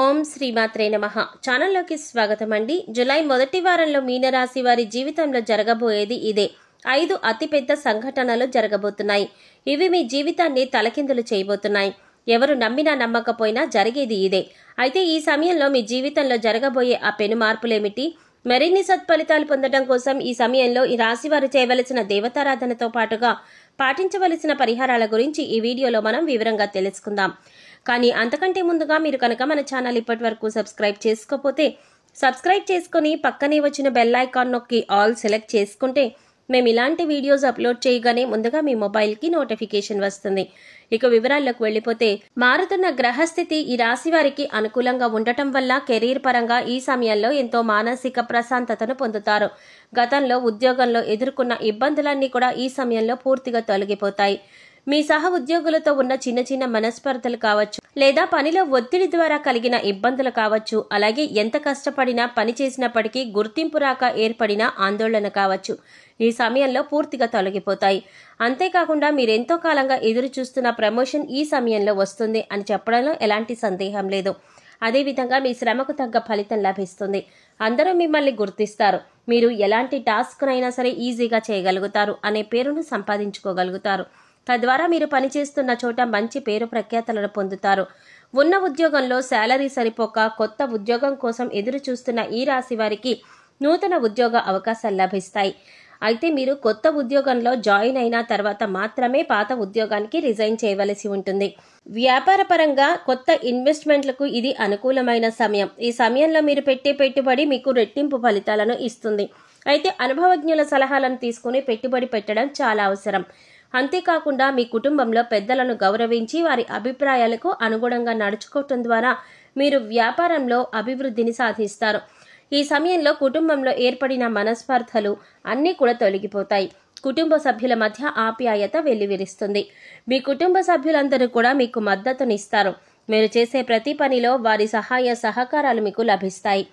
ఓం శ్రీమాత్రే నమః. ఛానల్లోకి స్వాగతం అండి. జూలై మొదటి వారంలో మీనరాశి వారి జీవితంలో జరగబోయేది ఇదే. 5 అతిపెద్ద సంఘటనలు జరగబోతున్నాయి. ఇవి మీ జీవితాన్ని తలకిందులు చేయబోతున్నాయి. ఎవరు నమ్మినా నమ్మకపోయినా జరిగేది ఇదే. అయితే ఈ సమయంలో మీ జీవితంలో జరగబోయే ఆ పెను మార్పులేమిటి? మరిన్ని సత్ఫలితాలు పొందడం కోసం ఈ సమయంలో ఈ రాశి వారు చేయవలసిన దేవతారాధనతో పాటుగా పాటించవలసిన పరిహారాల గురించి ఈ వీడియోలో మనం వివరంగా తెలుసుకుందాం. కానీ అంతకంటే ముందుగా మీరు కనుక మన ఛానల్ ఇప్పటి వరకు సబ్స్క్రైబ్ చేసుకోకపోతే సబ్స్క్రైబ్ చేసుకుని పక్కనే వచ్చిన బెల్ ఐకాన్ నొక్కి ఆల్ సెలెక్ట్ చేసుకుంటే మేము ఇలాంటి వీడియోస్ అప్లోడ్ చేయగానే ముందుగా మీ మొబైల్కి నోటిఫికేషన్ వస్తుంది. ఇక వివరాల్లోకి వెళ్ళిపోతే, మారుతున్న గ్రహస్థితి ఈ రాశి వారికి అనుకూలంగా ఉండటం వల్ల కెరీర్ పరంగా ఈ సమయంలో ఎంతో మానసిక ప్రశాంతతను పొందుతారు. గతంలో ఉద్యోగంలో ఎదుర్కొన్న ఇబ్బందులన్నీ కూడా ఈ సమయంలో పూర్తిగా తొలగిపోతాయి. మీ సహ ఉద్యోగులతో ఉన్న చిన్న చిన్న మనస్పర్ధలు కావచ్చు, లేదా పనిలో ఒత్తిడి ద్వారా కలిగిన ఇబ్బందులు కావచ్చు, అలాగే ఎంత కష్టపడినా పని చేసినప్పటికీ గుర్తింపు రాక ఏర్పడిన ఆందోళన కావచ్చు, ఈ సమయంలో పూర్తిగా తొలగిపోతాయి. అంతేకాకుండా మీరెంతో కాలంగా ఎదురు చూస్తున్న ప్రమోషన్ ఈ సమయంలో వస్తుంది అని చెప్పడంలో ఎలాంటి సందేహం లేదు. అదేవిధంగా మీ శ్రమకు తగ్గ ఫలితం లభిస్తుంది. అందరూ మిమ్మల్ని గుర్తిస్తారు. మీరు ఎలాంటి టాస్క్నైనా సరే ఈజీగా చేయగలుగుతారు అనే పేరును సంపాదించుకోగలుగుతారు. తద్వారా మీరు పనిచేస్తున్న చోట మంచి పేరు ప్రఖ్యాతలను పొందుతారు. ఉన్న ఉద్యోగంలో శాలరీ సరిపోక కొత్త ఉద్యోగం కోసం ఎదురు చూస్తున్న ఈ రాశి వారికి నూతన ఉద్యోగ అవకాశాలు లభిస్తాయి. అయితే మీరు కొత్త ఉద్యోగంలో జాయిన్ అయిన తర్వాత మాత్రమే పాత ఉద్యోగానికి రిజైన్ చేయవలసి ఉంటుంది. వ్యాపార పరంగా కొత్త ఇన్వెస్ట్మెంట్లకు ఇది అనుకూలమైన సమయం. ఈ సమయంలో మీరు పెట్టే పెట్టుబడి మీకు రెట్టింపు ఫలితాలను ఇస్తుంది. అయితే అనుభవజ్ఞుల సలహాలను తీసుకుని పెట్టుబడి పెట్టడం చాలా అవసరం. అంతేకాకుండా మీ కుటుంబంలో పెద్దలను గౌరవించి వారి అభిప్రాయాలకు అనుగుణంగా నడుచుకోవటం ద్వారా మీరు వ్యాపారంలో అభివృద్ధిని సాధిస్తారు. ఈ సమయంలో కుటుంబంలో ఏర్పడిన మనస్పర్ధలు అన్నీ కూడా తొలగిపోతాయి. కుటుంబ సభ్యుల మధ్య ఆప్యాయత వెల్లివిరుస్తుంది. మీ కుటుంబ సభ్యులందరూ కూడా మీకు మద్దతునిస్తారు. మీరు చేసే ప్రతి పనిలో వారి సహాయ సహకారాలు మీకు లభిస్తాయి.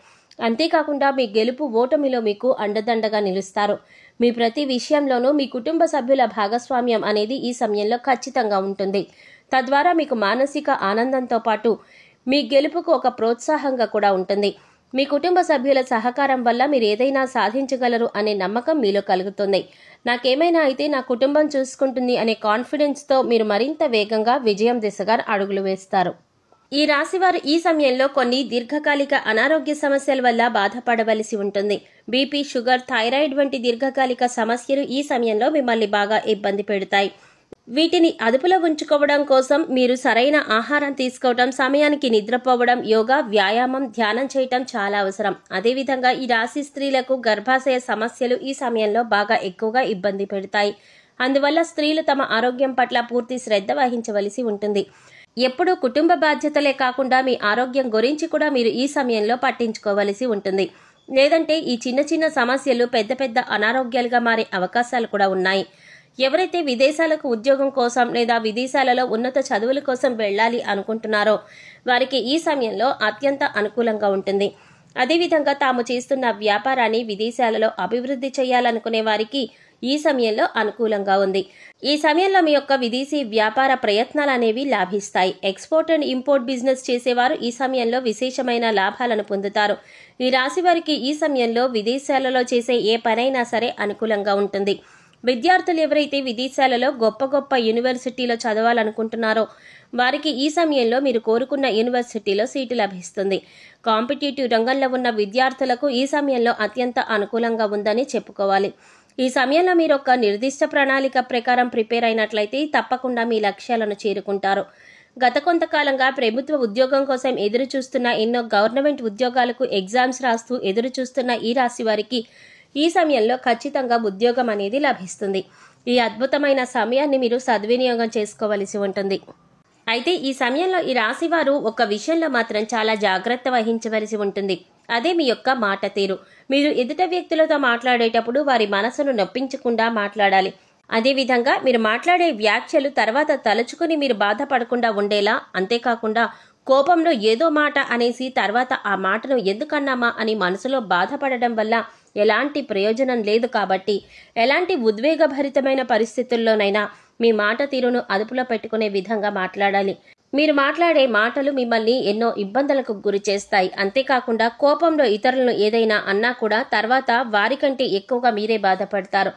అంతేకాకుండా మీ గెలుపు ఓటమిలో మీకు అండదండగా నిలుస్తారు. మీ ప్రతి విషయంలోనూ మీ కుటుంబ సభ్యుల భాగస్వామ్యం అనేది ఈ సమయంలో ఖచ్చితంగా ఉంటుంది. తద్వారా మీకు మానసిక ఆనందంతో పాటు మీ గెలుపుకు ఒక ప్రోత్సాహంగా కూడా ఉంటుంది. మీ కుటుంబ సభ్యుల సహకారం వల్ల మీరు ఏదైనా సాధించగలరు అనే నమ్మకం మీలో కలుగుతుంది. నాకేమైనా అయితే నా కుటుంబం చూసుకుంటుంది అనే కాన్ఫిడెన్స్తో మీరు మరింత వేగంగా విజయం దిశగా అడుగులు వేస్తారు. ఈ రాశివారు ఈ సమయంలో కొన్ని దీర్ఘకాలిక అనారోగ్య సమస్యల వల్ల బాధపడవలసి ఉంటుంది. బీపీ, షుగర్, థైరాయిడ్ వంటి దీర్ఘకాలిక సమస్యలు ఈ సమయంలో మిమ్మల్ని బాగా ఇబ్బంది పెడతాయి. వీటిని అదుపులో ఉంచుకోవడం కోసం మీరు సరైన ఆహారం తీసుకోవడం, సమయానికి నిద్రపోవడం, యోగా, వ్యాయామం, ధ్యానం చేయటం చాలా అవసరం. అదేవిధంగా ఈ రాశి స్త్రీలకు గర్భాశయ సమస్యలు ఈ సమయంలో బాగా ఎక్కువగా ఇబ్బంది పెడతాయి. అందువల్ల స్త్రీలు తమ ఆరోగ్యం పట్ల పూర్తి శ్రద్ధ వహించవలసి ఉంటుంది. ఎప్పుడూ కుటుంబ బాధ్యతలే కాకుండా మీ ఆరోగ్యం గురించి కూడా మీరు ఈ సమయంలో పట్టించుకోవలసి ఉంటుంది. లేదంటే ఈ చిన్న చిన్న సమస్యలు పెద్ద పెద్ద అనారోగ్యాలుగా మారే అవకాశాలు కూడా ఉన్నాయి. ఎవరైతే విదేశాలకు ఉద్యోగం కోసం లేదా విదేశాలలో ఉన్నత చదువుల కోసం వెళ్ళాలి అనుకుంటున్నారో వారికి ఈ సమయంలో అత్యంత అనుకూలంగా ఉంటుంది. అదేవిధంగా తాము చేస్తున్న వ్యాపారాన్ని విదేశాలలో అభివృద్ధి చేయాలనుకునే వారికి ఈ సమయంలో అనుకూలంగా ఉంది. ఈ సమయంలో మీ యొక్క విదేశీ వ్యాపార ప్రయత్నాలు అనేవి లాభిస్తాయి. ఎక్స్పోర్ట్ అండ్ ఇంపోర్ట్ బిజినెస్ చేసేవారు ఈ సమయంలో విశేషమైన లాభాలను పొందుతారు. ఈ రాశి వారికి ఈ సమయంలో విదేశాలలో చేసే ఏ పనైనా సరే అనుకూలంగా ఉంటుంది. విద్యార్థులు ఎవరైతే విదేశాలలో గొప్ప గొప్ప యూనివర్సిటీలో చదవాలనుకుంటున్నారో వారికి ఈ సమయంలో మీరు కోరుకున్న యూనివర్సిటీలో సీటు లభిస్తుంది. కాంపిటేటివ్ రంగంలో ఉన్న విద్యార్థులకు ఈ సమయంలో అత్యంత అనుకూలంగా ఉందని చెప్పుకోవాలి. ఈ సమయంలో మీరు ఒక నిర్దిష్ట ప్రణాళిక ప్రకారం ప్రిపేర్ అయినట్లయితే తప్పకుండా మీ లక్ష్యాలను చేరుకుంటారు. గత కొంతకాలంగా ప్రభుత్వ ఉద్యోగం కోసం ఎదురు చూస్తున్న, ఎన్నో గవర్నమెంట్ ఉద్యోగాలకు ఎగ్జామ్స్ రాస్తూ ఎదురు చూస్తున్న ఈ రాశి వారికి ఈ సమయంలో ఖచ్చితంగా ఉద్యోగం అనేది లభిస్తుంది. ఈ అద్భుతమైన సమయాన్ని మీరు సద్వినియోగం చేసుకోవలసి ఉంటుంది. అయితే ఈ సమయంలో ఈ రాశి వారు ఒక విషయంలో మాత్రం చాలా జాగ్రత్త వహించవలసి ఉంటుంది. అదే మీ యొక్క మాట తీరు. మీరు ఎదుట వ్యక్తులతో మాట్లాడేటప్పుడు వారి మనసును నొప్పించకుండా మాట్లాడాలి. అదేవిధంగా మీరు మాట్లాడే వ్యాఖ్యలు తర్వాత తలుచుకుని మీరు బాధపడకుండా ఉండేలా, అంతేకాకుండా కోపంలో ఏదో మాట అనేసి తర్వాత ఆ మాటను ఎందుకన్నామా అని మనసులో బాధపడడం వల్ల ఎలాంటి ప్రయోజనం లేదు. కాబట్టి ఎలాంటి ఉద్వేగభరితమైన పరిస్థితుల్లోనైనా మీ మాట తీరును అదుపులో పెట్టుకునే విధంగా మాట్లాడాలి. మీరు మాట్లాడే మాటలు మిమ్మల్ని ఎన్నో ఇబ్బందులకు గురి చేస్తాయి. అంతేకాకుండా కోపంలో ఇతరులను ఏదైనా అన్నా కూడా తర్వాత వారికంటే ఎక్కువగా మీరే బాధపడతారు.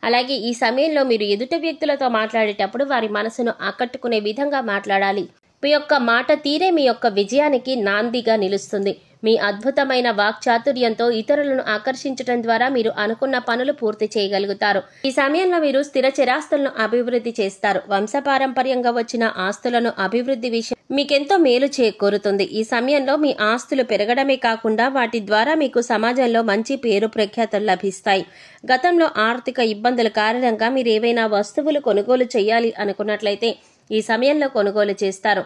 అలాగే ఈ సమయంలో మీరు ఎదుటి వ్యక్తులతో మాట్లాడేటప్పుడు వారి మనసును ఆకట్టుకునే విధంగా మాట్లాడాలి. మీ యొక్క మాట తీరే మీ యొక్క విజయానికి నాందిగా నిలుస్తుంది. మీ అద్భుతమైన వాక్చాతుర్యంతో ఇతరులను ఆకర్షించడం ద్వారా మీరు అనుకున్న పనులు పూర్తి చేయగలుగుతారు. ఈ సమయంలో మీరు స్థిర చిరాస్తులను అభివృద్ధి చేస్తారు. వంశపారంపర్యంగా వచ్చిన ఆస్తులను అభివృద్ధి విషయం మీకెంతో మేలు చేకూరుతుంది. ఈ సమయంలో మీ ఆస్తులు పెరగడమే కాకుండా వాటి ద్వారా మీకు సమాజంలో మంచి పేరు ప్రఖ్యాతులు లభిస్తాయి. గతంలో ఆర్థిక ఇబ్బందుల కారణంగా మీరు ఏవైనా వస్తువులు కొనుగోలు చేయాలి అనుకున్నట్లయితే ఈ సమయంలో కొనుగోలు చేస్తారు.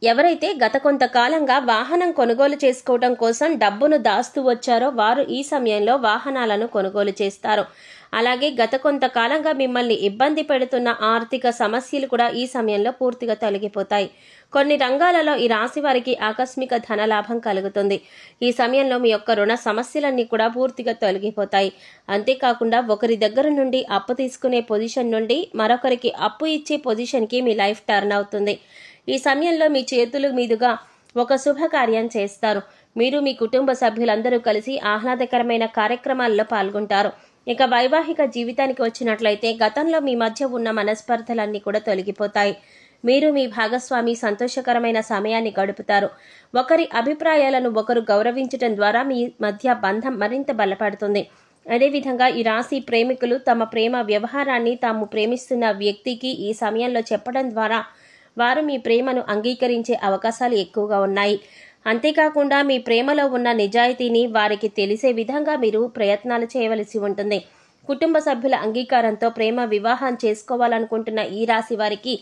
ఎవరైతే గత కొంతకాలంగా వాహనం కొనుగోలు చేసుకోవడం కోసం డబ్బును దాస్తూ వచ్చారో వారు ఈ సమయంలో వాహనాలను కొనుగోలు చేస్తారు. అలాగే గత కొంతకాలంగా మిమ్మల్ని ఇబ్బంది పెడుతున్న ఆర్థిక సమస్యలు కూడా ఈ సమయంలో పూర్తిగా తొలగిపోతాయి. కొన్ని రంగాలలో ఈ రాశి వారికి ఆకస్మిక ధనలాభం కలుగుతుంది. ఈ సమయంలో మీ యొక్క రుణ సమస్యలన్నీ కూడా పూర్తిగా తొలగిపోతాయి. అంతేకాకుండా ఒకరి దగ్గర నుండి అప్పు తీసుకునే పొజిషన్ నుండి మరొకరికి అప్పు ఇచ్చే పొజిషన్కి మీ లైఫ్ టర్న్ అవుతుంది. ఈ సమయంలో మీ చేతుల మీదుగా ఒక శుభకార్యం చేస్తారు. మీరు మీ కుటుంబ సభ్యులందరూ కలిసి ఆహ్లాదకరమైన కార్యక్రమాల్లో పాల్గొంటారు. ఇక వైవాహిక జీవితానికి వచ్చినట్లయితే గతంలో మీ మధ్య ఉన్న మనస్పర్ధలన్నీ కూడా తొలగిపోతాయి. మీరు మీ భాగస్వామి సంతోషకరమైన సమయాన్ని గడుపుతారు. ఒకరి అభిప్రాయాలను ఒకరు గౌరవించడం ద్వారా మీ మధ్య బంధం మరింత బలపడుతుంది. అదేవిధంగా ఈ రాశి ప్రేమికులు తమ ప్రేమ వ్యవహారాన్ని తాము ప్రేమిస్తున్న వ్యక్తికి ఈ సమయంలో చెప్పడం ద్వారా వారు మీ ప్రేమను అంగీకరించే అవకాశాలు ఎక్కువగా ఉన్నాయి. అంతేకాకుండా మీ ప్రేమలో ఉన్న నిజాయితీని వారికి తెలిసే విధంగా మీరు ప్రయత్నాలు చేయవలసి ఉంటుంది. కుటుంబ సభ్యుల అంగీకారంతో ప్రేమ వివాహం చేసుకోవాలనుకుంటున్న ఈ రాశి వారికి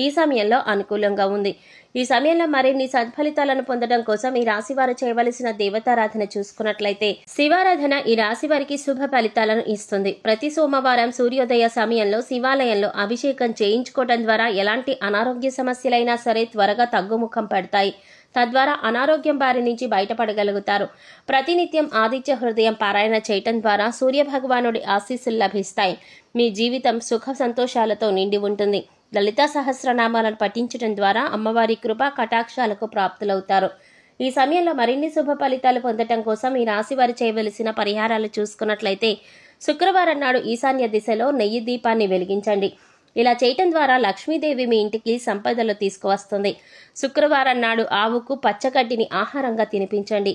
ఈ సమయంలో అనుకూలంగా ఉంది. ఈ సమయంలో మరిన్ని సత్ఫలితాలను పొందడం కోసం ఈ రాశి వారు చేయవలసిన దేవతారాధన చూసుకున్నట్లయితే శివారాధన ఈ రాశి వారికి శుభ ఫలితాలను ఇస్తుంది. ప్రతి సోమవారం సూర్యోదయ సమయంలో శివాలయంలో అభిషేకం చేయించుకోవడం ద్వారా ఎలాంటి అనారోగ్య సమస్యలైనా సరే త్వరగా తగ్గుముఖం పడతాయి. తద్వారా అనారోగ్యం బారి నుంచి బయటపడగలుగుతారు. ప్రతినిత్యం ఆదిత్య హృదయం పారాయణ చేయటం ద్వారా సూర్యభగవానుడి ఆశీస్సులు లభిస్తాయి. మీ జీవితం సుఖ సంతోషాలతో నిండి ఉంటుంది. లలితా సహస్రనామాలను పఠించడం ద్వారా అమ్మవారి కృపా కటాక్షాలకు ప్రాప్తులవుతారు. ఈ సమయంలో మరిన్ని శుభ ఫలితాలు పొందటం కోసం ఈ రాశి వారు చేయవలసిన పరిహారాలు చూసుకున్నట్లయితే శుక్రవారం నాడు ఈశాన్య దిశలో నెయ్యి దీపాన్ని వెలిగించండి. ఇలా చేయటం ద్వారా లక్ష్మీదేవి మీ ఇంటికి సంపదలు తీసుకువస్తుంది. శుక్రవారం నాడు ఆవుకు పచ్చగడ్డిని ఆహారంగా తినిపించండి.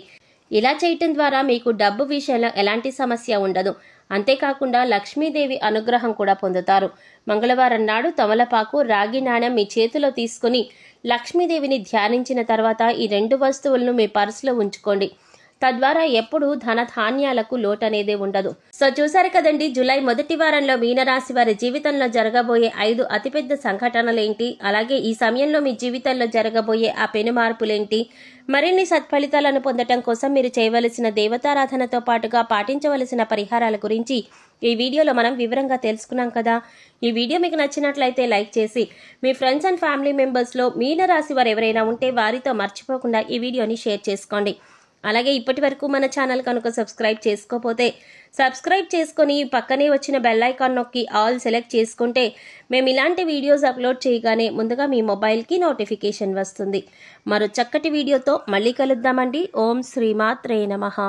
ఇలా చేయటం ద్వారా మీకు డబ్బు విషయంలో ఎలాంటి సమస్య ఉండదు. అంతేకాకుండా లక్ష్మీదేవి అనుగ్రహం కూడా పొందుతారు. మంగళవారం నాడు తమలపాకు, రాగి నాణెం మీ చేతిలో తీసుకుని లక్ష్మీదేవిని ధ్యానించిన తర్వాత ఈ 2 వస్తువులను మీ పర్సులో ఉంచుకోండి. తద్వారా ఎప్పుడూ ధనధాన్యాలకు లోటనేదే ఉండదు. సో చూసారు కదండి, జూలై మొదటి వారంలో మీనరాశి వారి జీవితంలో జరగబోయే 5 అతిపెద్ద సంఘటనలేంటి, అలాగే ఈ సమయంలో మీ జీవితంలో జరగబోయే ఆ పెను మార్పులేంటి, మరిన్ని సత్ఫలితాలను పొందటం కోసం మీరు చేయవలసిన దేవతారాధనతో పాటుగా పాటించవలసిన పరిహారాల గురించి ఈ వీడియోలో మనం వివరంగా తెలుసుకున్నాం కదా. ఈ వీడియో మీకు నచ్చినట్లయితే లైక్ చేసి మీ ఫ్రెండ్స్ అండ్ ఫ్యామిలీ మెంబర్స్లో మీనరాశి వారు ఎవరైనా ఉంటే వారితో మర్చిపోకుండా ఈ వీడియోని షేర్ చేసుకోండి. అలాగే ఇప్పటి వరకు మన ఛానల్ కనుక సబ్స్క్రైబ్ చేసుకోకపోతే సబ్స్క్రైబ్ చేసుకొని పక్కనే వచ్చిన బెల్ ఐకాన్ నొక్కి ఆల్ సెలెక్ట్ చేసుకుంటే మేము ఇలాంటి వీడియోస్ అప్లోడ్ చేయగానే ముందుగా మీ మొబైల్కి నోటిఫికేషన్ వస్తుంది. మరో చక్కటి వీడియోతో మళ్ళీ కలుద్దామండి. ఓం శ్రీమాత్రే నమః.